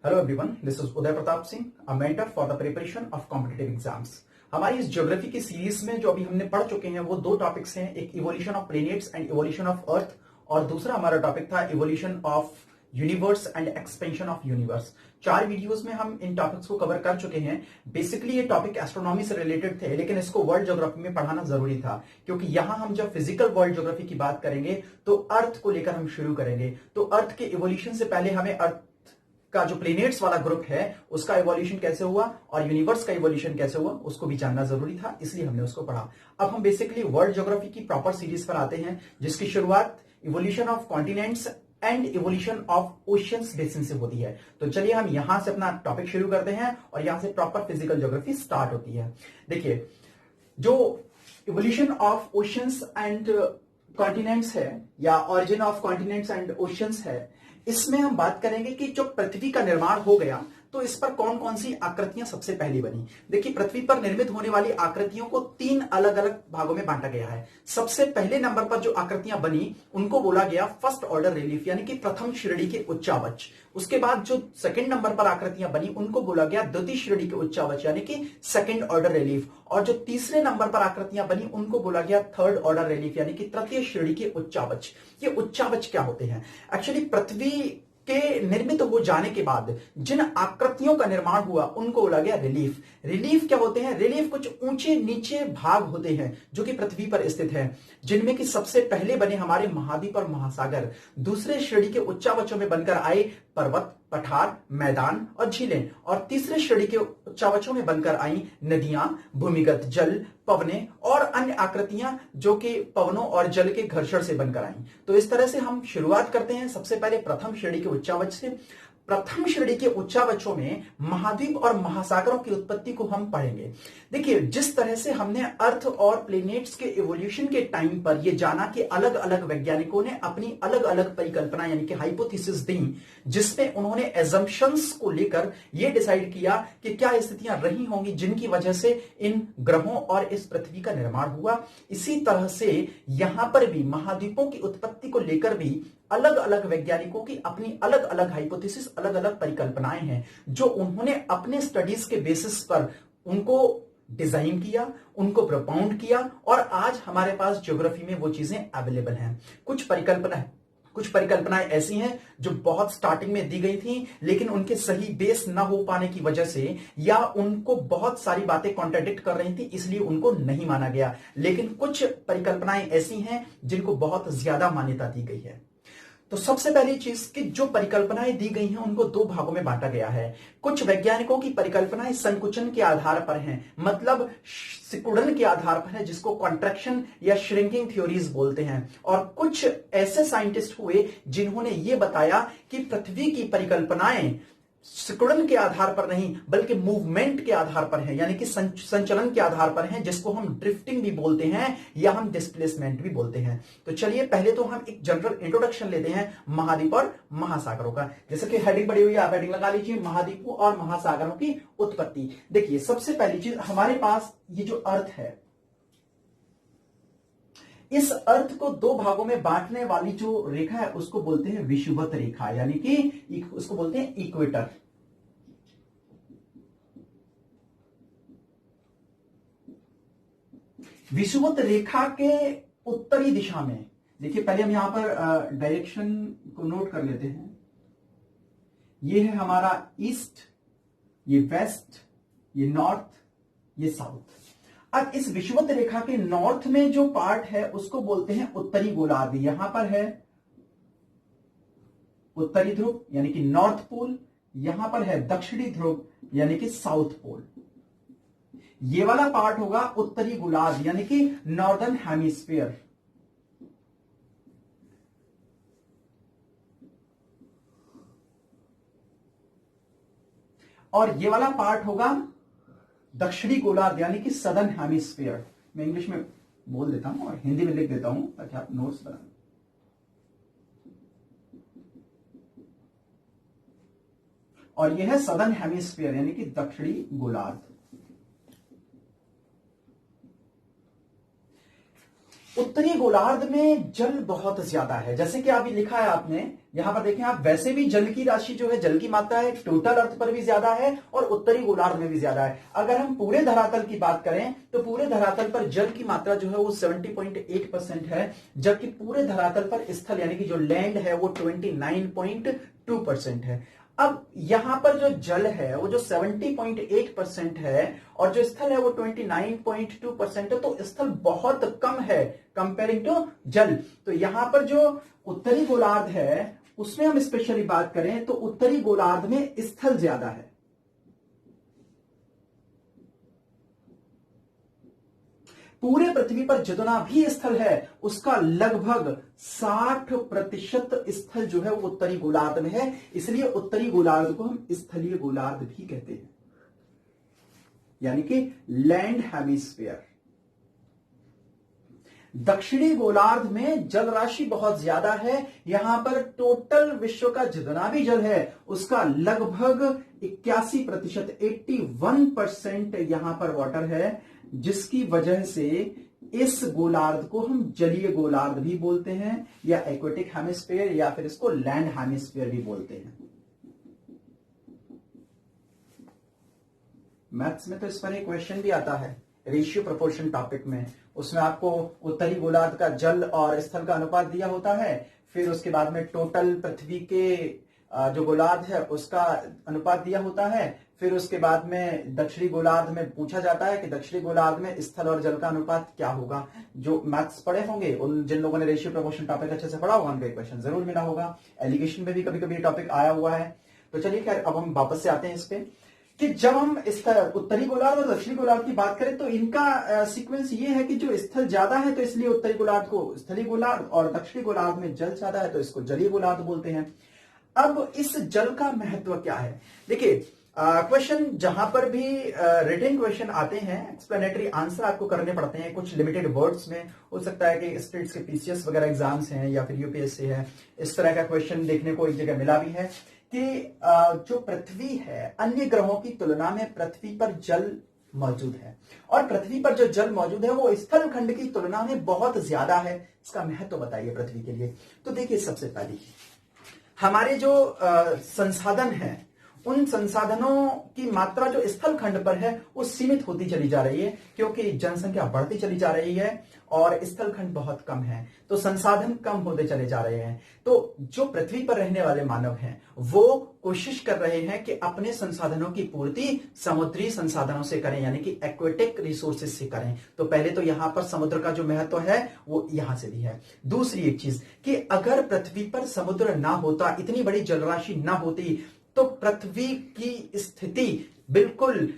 Hello everyone, this is Uday Pratap Singh, a mentor for the preparation of competitive exams. हमारी इस geography की series में जो अभी हमने पढ़ चुके हैं वो दो टॉपिक्स हैं, एक evolution of planets and evolution of earth, और दूसरा हमारा टॉपिक था evolution of universe and expansion of universe. 4 videos में हम इन टॉपिक्स को कवर कर चुके हैं। बेसिकली ये टॉपिक एस्ट्रोनॉमी से रिलेटेड थे, लेकिन इसको वर्ल्ड ज्योग्राफी में पढ़ाना जरूरी था, क्योंकि यहां हम जब फिजिकल वर्ल्ड ज्योग्राफी की बात करेंगे तो अर्थ को लेकर हम शुरू करेंगे। तो अर्थ के इवोल्यूशन से पहले हमें अर्थ का जो प्लेनेट्स वाला ग्रुप है उसका इवोल्यूशन कैसे हुआ और यूनिवर्स का इवोल्यूशन कैसे हुआ उसको भी जानना जरूरी था, इसलिए हमने उसको पढ़ा। अब हम बेसिकली वर्ल्ड ज्योग्राफी की प्रॉपर सीरीज पर आते हैं, जिसकी शुरुआत evolution of continents and evolution of oceans basin से होती है। तो चलिए हम यहां से अपना टॉपिक शुरू करते हैं और यहां से प्रॉपर फिजिकल ज्योग्राफी स्टार्ट होती है। देखिए, जो evolution of oceans and continents है या origin of continents and oceans है, इसमें हम बात करेंगे कि जो पृथ्वी का निर्माण हो गया तो इस पर कौन कौन सी आकृतियां सबसे पहली बनी। देखिए, पृथ्वी पर निर्मित होने वाली आकृतियों को 3 अलग अलग भागों में बांटा गया है। सबसे पहले नंबर पर जो आकृतियां बनी उनको बोला गया फर्स्ट ऑर्डर रिलीफ, यानी कि प्रथम श्रेणी के उच्चावच। उसके बाद जो सेकंड नंबर पर आकृतियां बनी उनको बोला गया द्वितीय श्रेणी के उच्चावच, यानी कि सेकंड ऑर्डर रिलीफ। और जो तीसरे नंबर पर आकृतियां बनी उनको बोला गया थर्ड ऑर्डर रिलीफ, यानी कि तृतीय श्रेणी के उच्चावच। ये उच्चावच क्या होते हैं? एक्चुअली पृथ्वी के निर्मित हो जाने के बाद जिन आकृतियों का निर्माण हुआ उनको बोला गया रिलीफ। रिलीफ क्या होते हैं? रिलीफ कुछ ऊंचे नीचे भाग होते हैं जो कि पृथ्वी पर स्थित है, जिनमें कि सबसे पहले बने हमारे महाद्वीप और महासागर, दूसरे श्रेणी के उच्चावचों में बनकर आए पर्वत, पठार, मैदान और झीलें, और तीसरे श्रेणी के उच्चावचों में बनकर आई नदियां, भूमिगत जल, पवने और अन्य आकृतियां जो कि पवनों और जल के घर्षण से बनकर आई। तो इस तरह से हम शुरुआत करते हैं सबसे पहले प्रथम श्रेणी के उच्चावच से। प्रथम श्रेणी के उच्चावचों में महाद्वीप और महासागरों की उत्पत्ति को हम पढ़ेंगे। देखिए, जिस तरह से हमने अर्थ और प्लेनेट्स के इवोल्यूशन के टाइम पर यह जाना कि अलग अलग वैज्ञानिकों ने अपनी अलग अलग परिकल्पना यानी कि हाइपोथेसिस दी, जिसमें उन्होंने एजम्पशंस को लेकर यह डिसाइड किया कि क्या स्थितियां रही होंगी जिनकी वजह से इन ग्रहों और इस पृथ्वी का निर्माण हुआ। इसी तरह से यहां पर भी महाद्वीपों की उत्पत्ति को लेकर भी अलग अलग वैज्ञानिकों की अपनी अलग अलग हाइपोथेसिस, अलग अलग परिकल्पनाएं हैं, जो उन्होंने अपने स्टडीज के बेसिस पर उनको डिजाइन किया, उनको प्रोपाउंड किया, और आज हमारे पास ज्योग्राफी में वो चीजें अवेलेबल हैं। कुछ परिकल्पनाएं ऐसी हैं जो बहुत स्टार्टिंग में दी गई थी, लेकिन उनके सही बेस ना हो पाने की वजह से या उनको बहुत सारी बातें कॉन्ट्राडिक्ट कर रही थी, इसलिए उनको नहीं माना गया। लेकिन कुछ परिकल्पनाएं ऐसी हैं जिनको बहुत ज्यादा मान्यता दी गई है। तो सबसे पहली चीज कि जो परिकल्पनाएं दी गई हैं उनको 2 भागों में बांटा गया है। कुछ वैज्ञानिकों की परिकल्पनाएं संकुचन के आधार पर हैं, मतलब सिकुड़न के आधार पर है, जिसको कॉन्ट्रैक्शन या श्रिंकिंग थ्योरीज बोलते हैं। और कुछ ऐसे साइंटिस्ट हुए जिन्होंने यह बताया कि पृथ्वी की परिकल्पनाएं सिकुड़न के आधार पर नहीं बल्कि मूवमेंट के आधार पर है, यानी कि संचलन के आधार पर है, जिसको हम ड्रिफ्टिंग भी बोलते हैं या हम डिस्प्लेसमेंट भी बोलते हैं। तो चलिए पहले तो हम एक जनरल इंट्रोडक्शन लेते हैं महाद्वीप और महासागरों का। जैसे कि हेडिंग पड़ी हुई है, आप हेडिंग लगा लीजिए, महाद्वीपों और महासागरों की उत्पत्ति। देखिए, सबसे पहली चीज हमारे पास ये जो अर्थ है, इस अर्थ को 2 भागों में बांटने वाली जो रेखा है उसको बोलते हैं विषुवत रेखा, यानी कि उसको बोलते हैं इक्वेटर। विषुवत रेखा के उत्तरी दिशा में, देखिए पहले हम यहां पर डायरेक्शन को नोट कर लेते हैं। ये है हमारा ईस्ट, ये वेस्ट, ये नॉर्थ, ये साउथ। अब इस विषुवत रेखा के नॉर्थ में जो पार्ट है उसको बोलते हैं उत्तरी गोलार्ध। यहां पर है उत्तरी ध्रुव यानी कि नॉर्थ पोल, यहां पर है दक्षिणी ध्रुव यानी कि साउथ पोल। ये वाला पार्ट होगा उत्तरी गोलार्ध यानी कि नॉर्दर्न हेमिस्फीयर। और ये वाला पार्ट होगा दक्षिणी गोलार्ध यानी कि सदर्न हेमिस्फीयर। मैं इंग्लिश में बोल देता हूं और हिंदी में लिख देता हूं ताकि आप नोट्स बनाएं। और यह है सदर्न हेमिस्फीयर यानी कि दक्षिणी गोलार्ध। उत्तरी गोलार्ध में जल बहुत ज्यादा है, जैसे कि अभी लिखा है आपने यहां पर देखें आप, वैसे भी जल की राशि जो है, जल की मात्रा है टोटल अर्थ पर भी ज्यादा है और उत्तरी गोलार्ध में भी ज्यादा है। अगर हम पूरे धरातल की बात करें तो पूरे धरातल पर जल की मात्रा जो है वो 70.8% है, जबकि पूरे धरातल पर स्थल यानी कि जो लैंड है वो 29.2% है। अब यहां पर जो जल है वो जो 70.8% है और जो स्थल है वो 29.2% है, तो स्थल बहुत कम है कंपेयरिंग टू जल। तो यहां पर जो उत्तरी गोलार्ध है उसमें हम स्पेशली बात करें तो उत्तरी गोलार्ध में स्थल ज्यादा है। पूरे पृथ्वी पर जितना भी स्थल है उसका लगभग 60% स्थल जो है वो उत्तरी गोलार्ध में है, इसलिए उत्तरी गोलार्ध को हम स्थलीय गोलार्ध भी कहते हैं, यानी कि लैंड हेमिस्फीयर। दक्षिणी गोलार्ध में जल राशि बहुत ज्यादा है, यहां पर टोटल विश्व का जितना भी जल है उसका लगभग 81%, 81% यहां पर वाटर है, जिसकी वजह से इस गोलार्ध को हम जलीय गोलार्ध भी बोलते हैं या एक्वेटिक हेमिस्फीयर या फिर इसको लैंड हेमिस्फीयर भी बोलते हैं। मैथ्स में तो इस पर एक क्वेश्चन भी आता है रेशियो प्रोपोर्शन टॉपिक में, उसमें आपको उत्तरी गोलार्ध का जल और स्थल का अनुपात दिया होता है, फिर उसके बाद में टोटल पृथ्वी के जो गोलार्ध है उसका अनुपात दिया होता है, फिर उसके बाद में दक्षिणी गोलार्ध में पूछा जाता है कि दक्षिणी गोलार्ध में स्थल और जल का अनुपात क्या होगा। जो मैथ्स पढ़े होंगे उन जिन लोगों ने रेशियो प्रोपोर्शन टॉपिक अच्छे से पढ़ा होगा उनका क्वेश्चन जरूर मिला होगा, एलिगेशन में भी कभी कभी टॉपिक आया हुआ है। तो चलिए खैर अब हम वापस से आते हैं इस पे कि जब हम इस उत्तरी गोलार्ध और दक्षिणी गोलार्ध की बात करें तो इनका सीक्वेंस ये है कि जो स्थल ज्यादा है तो इसलिए उत्तरी गोलार्ध को स्थलीय गोलार्ध और दक्षिणी गोलार्ध में जल ज्यादा है तो इसको जलीय गोलार्ध बोलते हैं। अब इस जल का महत्व क्या है, देखिए क्वेश्चन जहां पर भी रिटन क्वेश्चन आते हैं एक्सप्लेनेटरी आंसर आपको करने पड़ते हैं कुछ लिमिटेड वर्ड्स में, हो सकता है कि स्टेट्स के पीसीएस वगैरह एग्जाम्स हैं या फिर यूपीएससी है, इस तरह का क्वेश्चन देखने को एक जगह मिला भी है कि जो पृथ्वी है अन्य ग्रहों की तुलना में पृथ्वी पर जल मौजूद है और पृथ्वी पर जो जल मौजूद है वो स्थल खंड की तुलना में बहुत ज्यादा है। इसका महत्व बताइए पृथ्वी के लिए। तो देखिए सबसे पहले हमारे जो संसाधन हैं उन संसाधनों की मात्रा जो स्थल खंड पर है वो सीमित होती चली जा रही है क्योंकि जनसंख्या बढ़ती चली जा रही है और स्थल खंड बहुत कम है, तो संसाधन कम होते चले जा रहे हैं। तो जो पृथ्वी पर रहने वाले मानव हैं वो कोशिश कर रहे हैं कि अपने संसाधनों की पूर्ति समुद्री संसाधनों से करें, यानी कि एक्वेटिक रिसोर्सेज से करें। तो पहले तो यहां पर समुद्र का जो महत्व है वो यहां से भी है। दूसरी एक चीज कि अगर पृथ्वी पर समुद्र ना होता, इतनी बड़ी जलराशि ना होती, तो पृथ्वी की स्थिति बिल्कुल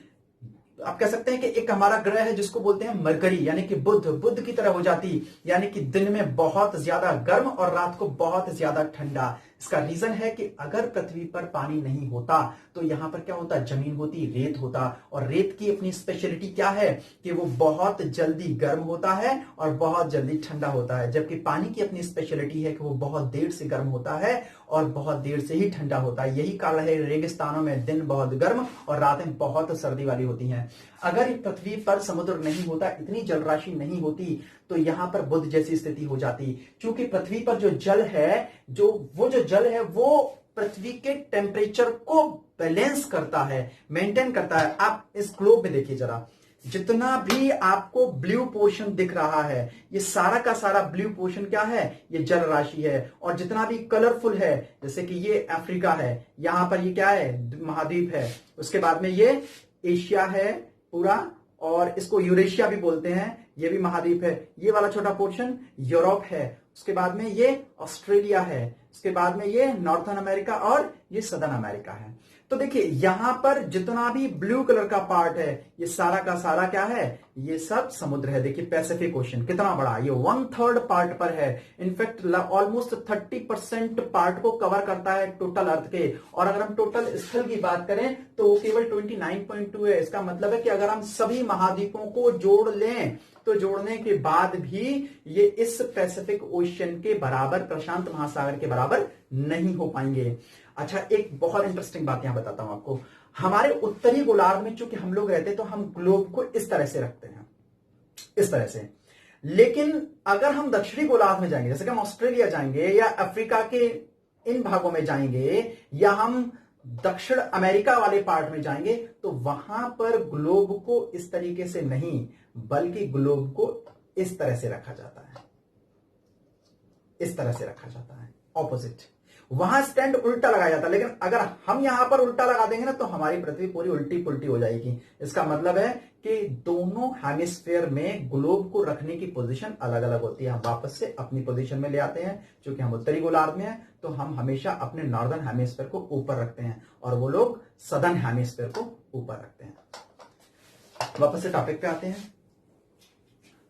आप कह सकते हैं कि एक हमारा ग्रह है जिसको बोलते हैं मरकरी, यानी कि बुध की तरह हो जाती, यानी कि दिन में बहुत ज्यादा गर्म और रात को बहुत ज्यादा ठंडा। इसका रीजन है कि अगर पृथ्वी पर पानी नहीं होता तो यहां पर क्या होता, जमीन होती, रेत होता, और रेत की अपनी स्पेशलिटी क्या है कि वो बहुत जल्दी गर्म होता है और बहुत जल्दी ठंडा होता है, जबकि पानी की अपनी स्पेशलिटी है कि वो बहुत देर से गर्म होता है और बहुत देर से ही ठंडा होता है। यही कारण है रेगिस्तानों में दिन बहुत गर्म और रातें बहुत सर्दी वाली होती हैं। अगर पृथ्वी पर समुद्र नहीं होता, इतनी जलराशि नहीं होती, तो यहां पर बुध जैसी स्थिति हो जाती। क्योंकि पृथ्वी पर जो जल है, जो जल है वो पृथ्वी के टेम्परेचर को बैलेंस करता है, मेंटेन करता है। आप इस ग्लोब में देखिए जरा, जितना भी आपको ब्लू पोर्शन दिख रहा है ये सारा का सारा ब्लू पोर्शन क्या है, ये जल राशि है। और जितना भी कलरफुल है, जैसे कि ये अफ्रीका है, यहां पर ये क्या है, महाद्वीप है। उसके बाद में ये एशिया है पूरा, और इसको यूरेशिया भी बोलते हैं, ये भी महाद्वीप है। ये वाला छोटा पोर्शन यूरोप है। उसके बाद में ये ऑस्ट्रेलिया है। उसके बाद में ये नॉर्थन अमेरिका और ये सदर्न अमेरिका है। तो देखिए यहां पर जितना भी ब्लू कलर का पार्ट है ये सारा का सारा क्या है, ये सब समुद्र है। देखिए पैसिफिक ओशन कितना बड़ा, ये 1/3 पार्ट पर है। इनफैक्ट ऑलमोस्ट 30% पार्ट को कवर करता है टोटल अर्थ के। और अगर हम टोटल स्थल की बात करें तो वो केवल 29.2 है। इसका मतलब है कि अगर हम सभी महाद्वीपों को जोड़ लें तो जोड़ने के बाद भी ये इस पैसिफिक ओशन के बराबर, प्रशांत महासागर के बराबर नहीं हो पाएंगे। अच्छा, एक बहुत इंटरेस्टिंग बात यहां बताता हूं आपको। हमारे उत्तरी गोलार्ध में चूंकि हम लोग रहते हैं तो हम ग्लोब को इस तरह से रखते हैं, इस तरह से। लेकिन अगर हम दक्षिणी गोलार्ध में जाएंगे, जैसे कि हम ऑस्ट्रेलिया जाएंगे या अफ्रीका के इन भागों में जाएंगे या हम दक्षिण अमेरिका वाले पार्ट में जाएंगे, तो वहां पर ग्लोब को इस तरीके से नहीं, बल्कि ग्लोब को इस तरह से रखा जाता है, इस तरह से रखा जाता है, ऑपोजिट। वहां स्टैंड उल्टा लगाया जाता है, लेकिन अगर हम यहां पर उल्टा लगा देंगे ना, तो हमारी पृथ्वी पूरी उल्टी पुल्टी हो जाएगी। इसका मतलब है कि दोनों हेमिस्फेयर में ग्लोब को रखने की पोजीशन अलग अलग होती है। हम वापस से अपनी पोजीशन में ले आते हैं, क्योंकि हम उत्तरी गोलार्ध में हैं, तो हम हमेशा अपने नॉर्दर्न हेमिस्फेयर को ऊपर रखते हैं और वो लोग सदर्न हेमिस्फेयर को ऊपर रखते हैं। वापस से टॉपिक पे आते हैं।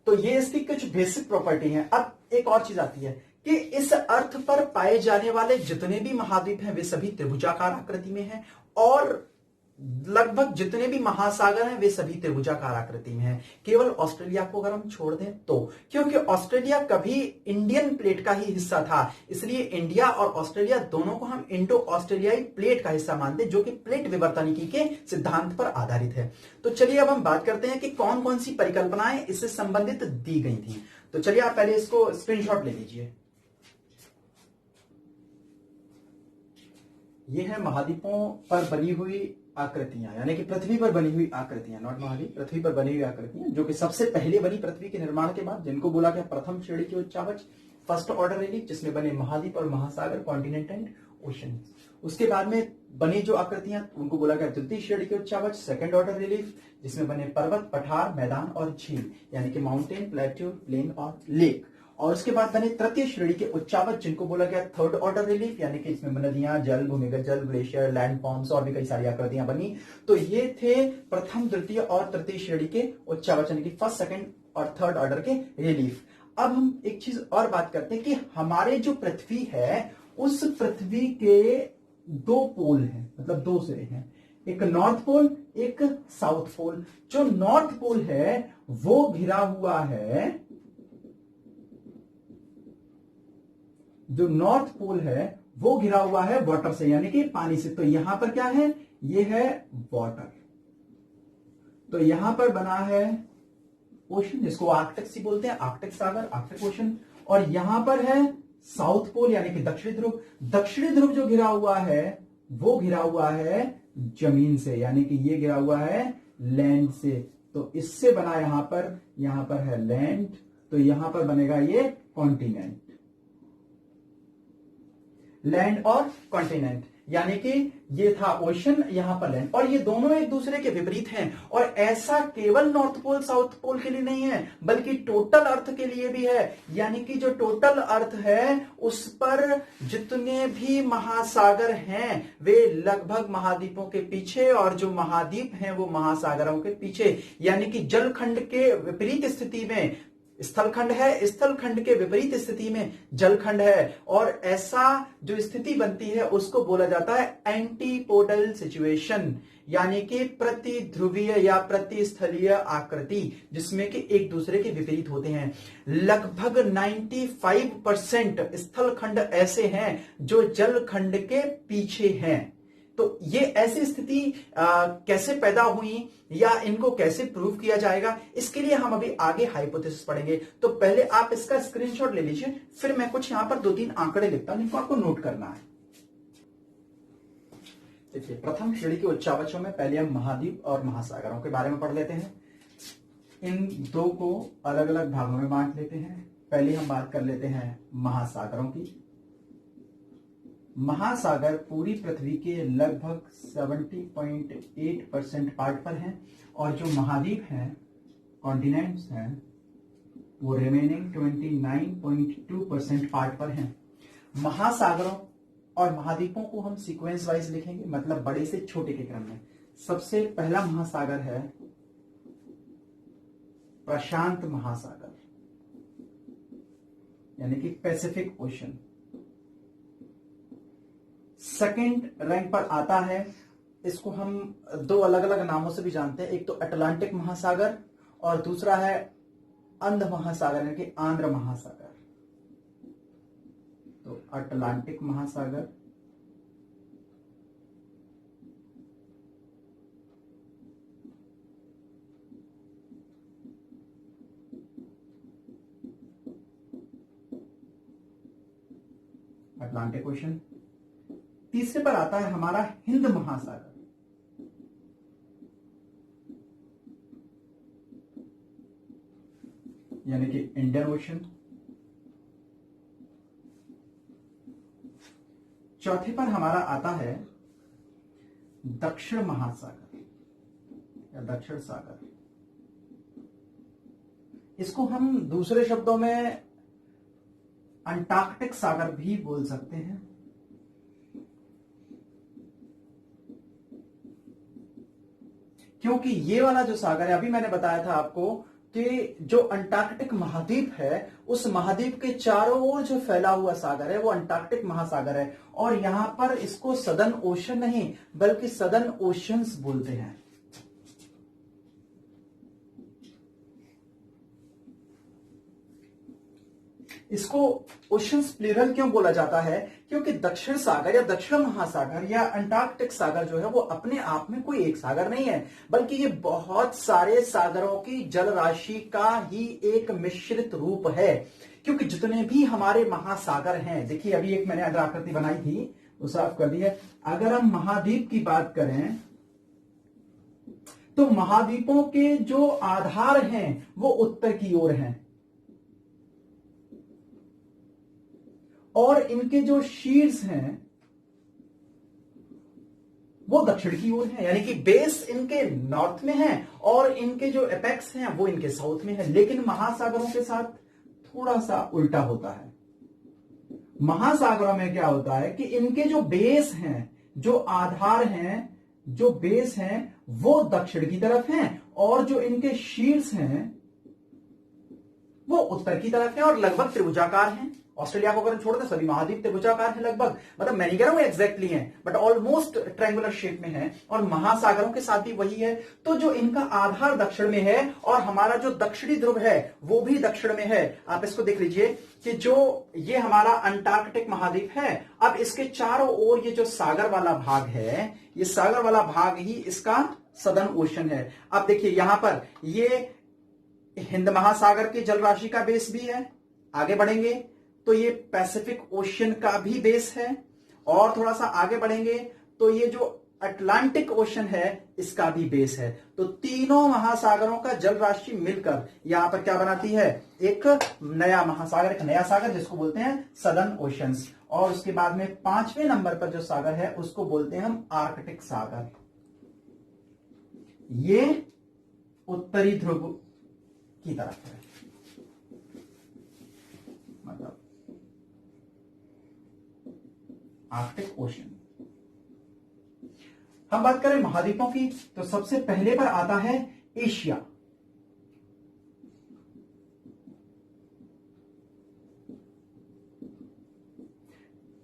तो ये इसकी कुछ बेसिक प्रॉपर्टी है। अब एक और चीज आती है कि इस अर्थ पर पाए जाने वाले जितने भी महाद्वीप हैं वे सभी त्रिभुजाकार आकृति में हैं, और लगभग जितने भी महासागर हैं वे सभी त्रिभुजाकार आकृति में हैं। केवल ऑस्ट्रेलिया को अगर हम छोड़ दें तो, क्योंकि ऑस्ट्रेलिया कभी इंडियन प्लेट का ही हिस्सा था, इसलिए इंडिया और ऑस्ट्रेलिया दोनों को हम इंडो ऑस्ट्रेलियाई प्लेट का हिस्सा मानते हैं, जो कि प्लेट विवर्तनिकी के सिद्धांत पर आधारित है। तो चलिए अब हम बात करते हैं कि कौन कौन सी परिकल्पनाएं इससे संबंधित दी गई थी। तो चलिए आप पहले इसको स्क्रीनशॉट ले लीजिए। ये है महाद्वीपों पर बनी हुई आकृतियां, यानी कि पृथ्वी पर बनी हुई आकृतियां, नॉट महाद्वीप, पृथ्वी पर बनी हुई आकृतियां, जो कि सबसे पहले बनी पृथ्वी के निर्माण के बाद, जिनको बोला गया प्रथम श्रेणी की उच्चावच, फर्स्ट ऑर्डर रिलीफ, जिसमें बने महाद्वीप और महासागर, कॉन्टिनेंट एंड ओशन। उसके बाद में बनी जो आकृतियां उनको बोला गया द्वितीय श्रेणी की उच्चावच, सेकंड ऑर्डर रिलीफ, जिसमें बने पर्वत, पठार, मैदान और झील, यानी कि माउंटेन, प्लेट्यू, प्लेन और लेक। और उसके बाद बने तृतीय श्रेणी के उच्चावच, जिनको बोला गया थर्ड ऑर्डर रिलीफ, यानी कि इसमें नदियां, जल, भूमिगत जल, ग्लेशियर, लैंड फॉर्म्स और भी कई सारी आकृतियां बनी। तो ये थे प्रथम, द्वितीय और तृतीय श्रेणी के उच्चावच, यानी कि फर्स्ट, सेकंड और थर्ड ऑर्डर के रिलीफ। अब हम एक चीज और बात करते हैं कि हमारे जो पृथ्वी है, उस पृथ्वी के दो पोल हैं, मतलब दो सिरे हैं, एक नॉर्थ पोल, एक साउथ पोल। जो नॉर्थ पोल है वो घिरा हुआ है, जो नॉर्थ पोल है वो घिरा हुआ है वाटर से, यानी कि पानी से। तो यहां पर क्या है, ये है वाटर, तो यहां पर बना है ओशन, जिसको आर्कटिक सी बोलते हैं, आर्कटिक सागर, आर्कटिक ओशन। और यहां पर है साउथ पोल, यानी कि दक्षिणी ध्रुव। दक्षिणी ध्रुव जो घिरा हुआ है वो घिरा हुआ है जमीन से, यानी कि ये घिरा हुआ है लैंड से। तो इससे बना यहां पर है लैंड, तो यहां पर बनेगा ये कॉन्टिनेंट, लैंड और कॉन्टिनेंट, यानी कि ये था ओशन, यहां पर लैंड, और ये दोनों एक दूसरे के विपरीत हैं। और ऐसा केवल नॉर्थ पोल साउथ पोल के लिए नहीं है, बल्कि टोटल अर्थ के लिए भी है। यानी कि जो टोटल अर्थ है उस पर जितने भी महासागर हैं वे लगभग महाद्वीपों के पीछे, और जो महाद्वीप हैं वो महासागरों के पीछे। यानी कि जलखंड के विपरीत स्थिति में स्थलखंड है, स्थलखंड के विपरीत स्थिति में जलखंड है, और ऐसा जो स्थिति बनती है उसको बोला जाता है एंटीपोडल सिचुएशन, यानी कि प्रतिध्रुवीय या प्रतिस्थलीय आकृति, जिसमें कि एक दूसरे के विपरीत होते हैं। लगभग 95% स्थलखंड ऐसे हैं जो जलखंड के पीछे हैं। तो ये ऐसी स्थिति कैसे पैदा हुई या इनको कैसे प्रूव किया जाएगा, इसके लिए हम अभी आगे हाइपोथेसिस पढ़ेंगे। तो पहले आप इसका स्क्रीनशॉट ले लीजिए, फिर मैं कुछ यहां पर 2-3 आंकड़े लिखता हूं जिनको आपको नोट करना है। देखिए, प्रथम श्रेणी के उच्चावचों में पहले हम महाद्वीप और महासागरों के बारे में पढ़ लेते हैं। इन दो को अलग अलग भागों में बांट लेते हैं। पहले हम बात कर लेते हैं महासागरों की। महासागर पूरी पृथ्वी के लगभग 70.8% पार्ट पर हैं, और जो महाद्वीप हैं, कॉन्टिनेंट्स हैं, वो रिमेनिंग 29.2% पार्ट पर हैं। महासागरों और महाद्वीपों को हम सीक्वेंस वाइज लिखेंगे, मतलब बड़े से छोटे के क्रम में। सबसे पहला महासागर है प्रशांत महासागर, यानी कि पैसिफिक ओशन। सेकंड रैंक पर आता है, इसको हम दो अलग अलग नामों से भी जानते हैं, एक तो अटलांटिक महासागर और दूसरा है अंध महासागर, यानी कि आंध्र महासागर। तो अटलांटिक महासागर, अटलांटिक ओशन। तीसरे पर आता है हमारा हिंद महासागर, यानी कि इंडियन ओशन। चौथे पर हमारा आता है दक्षिण महासागर या दक्षिण सागर। इसको हम दूसरे शब्दों में अंटार्कटिक सागर भी बोल सकते हैं। क्योंकि ये वाला जो सागर है, अभी मैंने बताया था आपको कि जो अंटार्कटिक महाद्वीप है, उस महाद्वीप के चारों ओर जो फैला हुआ सागर है वो अंटार्कटिक महासागर है। और यहां पर इसको सदर्न ओशन नहीं बल्कि सदर्न ओशंस बोलते हैं। इसको ओशंस प्लूरल क्यों बोला जाता है? क्योंकि दक्षिण सागर या दक्षिण महासागर या अंटार्कटिक सागर जो है वो अपने आप में कोई एक सागर नहीं है, बल्कि ये बहुत सारे सागरों की जल राशि का ही एक मिश्रित रूप है। क्योंकि जितने भी हमारे महासागर हैं, देखिए अभी एक मैंने अगर आकृति बनाई थी वो साफ कर दी है। अगर हम महाद्वीप की बात करें तो महाद्वीपों के जो आधार हैं वो उत्तर की ओर हैं और इनके जो शीर्ष हैं वो दक्षिण की ओर है, यानी कि बेस इनके नॉर्थ में है और इनके जो एपेक्स हैं वो इनके साउथ में है। लेकिन महासागरों के साथ थोड़ा सा उल्टा होता है। महासागरों में क्या होता है कि इनके जो बेस हैं, जो आधार हैं, जो बेस हैं वो दक्षिण की तरफ हैं और जो इनके शीर्ष हैं वो उत्तर की तरफ है और लगभग त्रिभुजाकार हैं। ऑस्ट्रेलिया को अगर हम छोड़ दें सभी महाद्वीप त्रिभुजाकार हैं लगभग, मतलब मैं नहीं कह रहा हूं एग्जैक्टली हैं बट ऑलमोस्ट ट्रायंगुलर शेप में है और महासागरों के साथ भी वही है। तो जो इनका आधार दक्षिण में है और हमारा जो दक्षिणी ध्रुव है वो भी दक्षिण में है। आप इसको देख लीजिए कि जो ये हमारा अंटार्कटिक महाद्वीप है, अब इसके चारों ओर ये जो सागर वाला भाग है, ये सागर वाला भाग ही इसका सदर्न ओशन है। अब देखिए यहां पर ये हिंद महासागर की जल राशि का बेस भी है। आगे बढ़ेंगे तो ये पैसिफिक ओशियन का भी बेस है और थोड़ा सा आगे बढ़ेंगे तो ये जो अटलांटिक ओशन है इसका भी बेस है। तो तीनों महासागरों का जल राशि मिलकर यहां पर क्या बनाती है? एक नया महासागर, एक नया सागर जिसको बोलते हैं सदर्न ओशंस। और उसके बाद में 5वें नंबर पर जो सागर है उसको बोलते हैं हम आर्कटिक सागर। ये उत्तरी ध्रुव की तरफ है, मतलब आर्कटिक ओशन। हम बात करें महाद्वीपों की तो सबसे पहले पर आता है एशिया।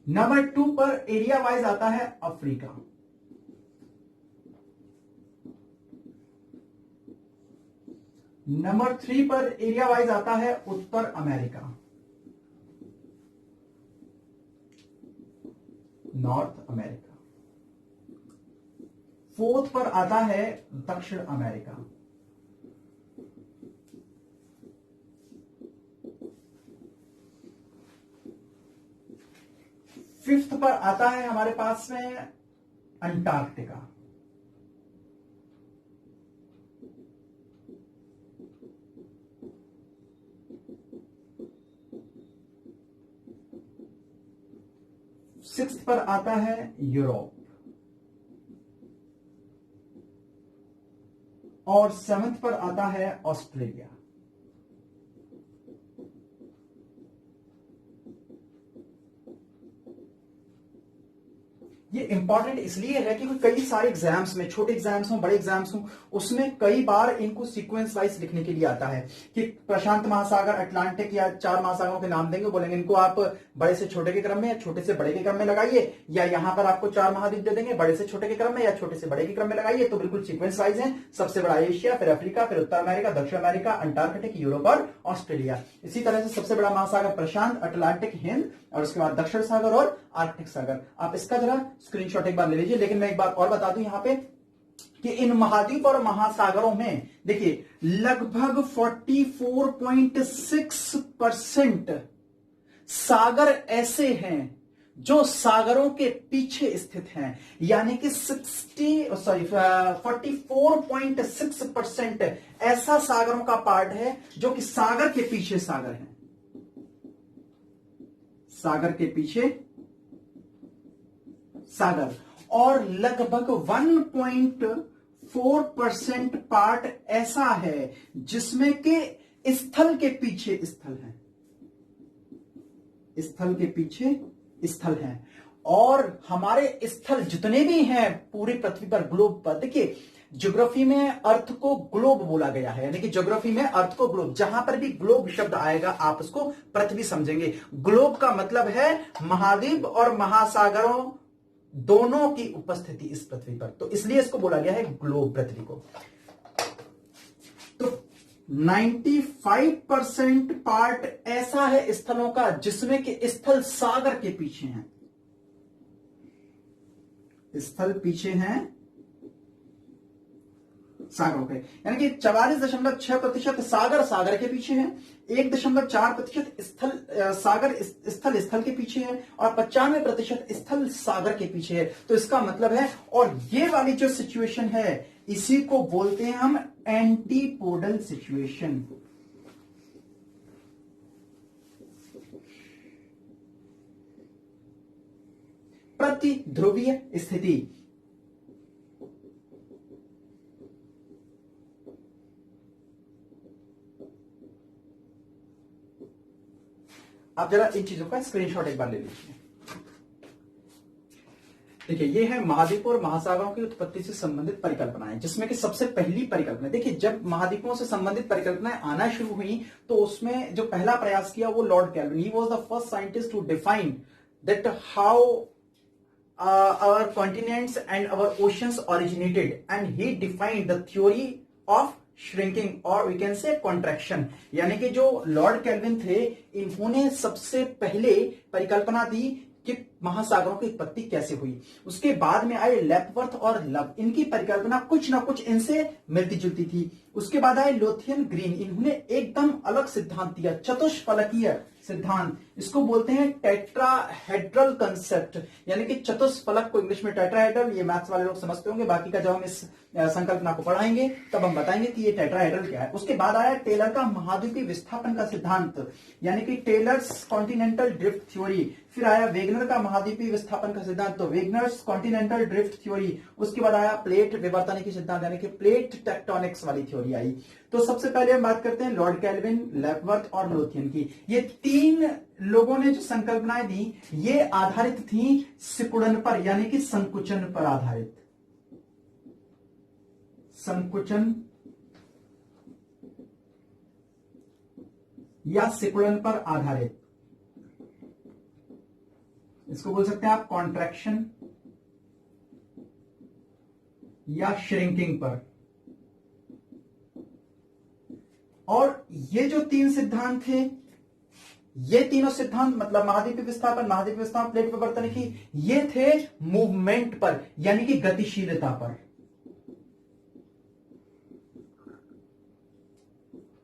नंबर 2 पर एरिया वाइज आता है अफ्रीका। नंबर 3 पर एरिया वाइज आता है उत्तर अमेरिका, नॉर्थ अमेरिका। 4th पर आता है दक्षिण अमेरिका। 5th पर आता है हमारे पास में अंटार्कटिका। 6th पर आता है यूरोप और 7th पर आता है ऑस्ट्रेलिया। ये इंपॉर्टेंट इसलिए है कि कई सारे एग्जाम्स में, छोटे एग्जाम्स हो बड़े एग्जाम्स हो, उसमें कई बार इनको सीक्वेंस वाइज लिखने के लिए आता है कि प्रशांत महासागर, अटलांटिक या 4 महासागरों के नाम देंगे, बोलेंगे इनको आप बड़े से छोटे के क्रम में या छोटे से बड़े के क्रम में लगाइए, या यहां पर आपको 4 महाद्वीप दे देंगे, बड़े से छोटे के क्रम में या छोटे से बड़े के क्रम में लगाइए। तो बिल्कुल सीक्वेंस वाइज है। सबसे बड़ा एशिया, फिर अफ्रीका, फिर उत्तर अमेरिका, दक्षिण अमेरिका, अंटार्कटिक, यूरोप और ऑस्ट्रेलिया। इसी तरह से सबसे बड़ा महासागर प्रशांत, अटलांटिक, हिंद और उसके बाद दक्षिण सागर और आर्कटिक सागर। आप इसका जरा स्क्रीनशॉट एक बार ले लीजिए। लेकिन मैं एक बात और बता दूं यहां पे कि इन महाद्वीप और महासागरों में देखिए लगभग 44.6% सागर ऐसे हैं जो सागरों के पीछे स्थित हैं, यानी कि 44.6% ऐसा सागरों का पार्ट है जो कि सागर के पीछे सागर है, सागर के पीछे सागर, और लगभग 1.4% पार्ट ऐसा है जिसमें कि स्थल के पीछे स्थल है, स्थल के पीछे स्थल है। और हमारे स्थल जितने भी हैं पूरी पृथ्वी पर, ग्लोब पर, देखिए ज्योग्राफी में अर्थ को ग्लोब बोला गया है, यानी कि ज्योग्राफी में अर्थ को ग्लोब, जहां पर भी ग्लोब शब्द आएगा आप उसको पृथ्वी समझेंगे। ग्लोब का मतलब है महाद्वीप और महासागरों दोनों की उपस्थिति इस पृथ्वी पर, तो इसलिए इसको बोला गया है ग्लोब, पृथ्वी को। तो 95% पार्ट ऐसा है स्थलों का जिसमें कि स्थल सागर के पीछे हैं, स्थल पीछे हैं सागरों के, यानी कि 44.6% सागर सागर के पीछे है, 1.4% स्थल सागर स्थल के पीछे है, और 95% स्थल सागर के पीछे है। तो इसका मतलब है, और ये वाली जो सिचुएशन है इसी को बोलते हैं हम एंटीपोडल सिचुएशन। प्रतिध्रुवीय स्थिति। आप जरा इन चीजों का स्क्रीनशॉट एक बार ले लीजिए। देखिए ये है महाद्वीपों और महासागरों की उत्पत्ति से संबंधित परिकल्पनाएं, जिसमें कि सबसे पहली परिकल्पना, देखिए जब महाद्वीपों से संबंधित परिकल्पनाएं आना शुरू हुई तो उसमें जो पहला प्रयास किया वो Lord Kelvin, he was the first scientist to define that how our continents and our oceans originated, and he defined the theory of shrinking or we can say contraction। यानी कि जो लॉर्ड कैल्विन थे इन्होंने सबसे पहले परिकल्पना दी कि महासागरों की उत्पत्ति कैसे हुई। उसके बाद में आए लेपवर्थ और लव, इनकी परिकल्पना कुछ ना कुछ इनसे मिलती जुलती थी। उसके बाद आए लोथियन ग्रीन, इन्होंने एकदम अलग सिद्धांत दिया, चतुष्फलकीय सिद्धांत, इसको बोलते हैं टेट्राहेड्रल कंसेप्ट, यानी कि चतुष्फलक को इंग्लिश में टेट्राहेड्रल, ये मैथ्स वाले लोग समझते होंगे, बाकी का जब हम इस संकल्पना को पढ़ाएंगे तब हम बताएंगे कि ये टेट्राहेड्रल क्या है। उसके बाद आया टेलर का महाद्वीपीय विस्थापन का सिद्धांत, यानी कि टेलर्स कॉन्टिनेंटल ड्रिफ्ट थ्योरी। फिर आया वेगनर का महाद्वीपीय विस्थापन का सिद्धांत, तो वेगनर्स कॉन्टिनेंटल ड्रिफ्ट थ्योरी। उसके बाद आया प्लेट विवर्तनिकी सिद्धांत, यानी कि प्लेट टेक्टोनिक्स वाली थ्योरी आई। तो सबसे पहले हम बात करते हैं लॉर्ड कैल्विन, लेपवर्थ और लोथियन की। ये तीन लोगों ने जो संकल्पनाएं दी ये आधारित थी सिकुड़न पर, यानी कि संकुचन पर आधारित, संकुचन या सिकुड़न पर आधारित, इसको बोल सकते हैं आप कॉन्ट्रैक्शन या श्रिंकिंग पर। और ये जो तीन सिद्धांत थे, ये तीनों सिद्धांत मतलब महाद्वीपीय विस्थापन, प्लेट विवर्तनिकी, ये थे मूवमेंट पर, यानी कि गतिशीलता पर,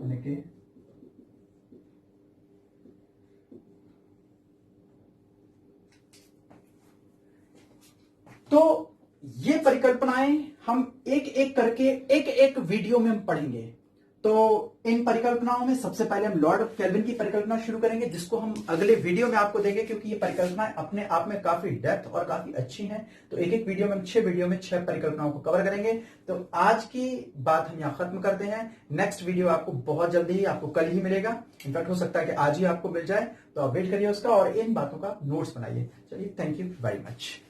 यानी कि तो ये परिकल्पनाएं हम एक एक करके एक एक वीडियो में हम पढ़ेंगे। तो इन परिकल्पनाओं में सबसे पहले हम लॉर्ड कैल्विन की परिकल्पना शुरू करेंगे, जिसको हम अगले वीडियो में आपको देंगे, क्योंकि ये परिकल्पनाएं अपने आप में काफी डेप्थ और काफी अच्छी हैं। तो एक एक वीडियो में हम 6 वीडियो में 6 परिकल्पनाओं को कवर करेंगे। तो आज की बात हम यहां खत्म करते हैं। नेक्स्ट वीडियो आपको बहुत जल्दी ही, आपको कल ही मिलेगा, इनफैक्ट हो सकता है कि आज ही आपको मिल जाए, तो आप वेट करिए उसका और इन बातों का नोट्स बनाइए। चलिए, थैंक यू वेरी मच।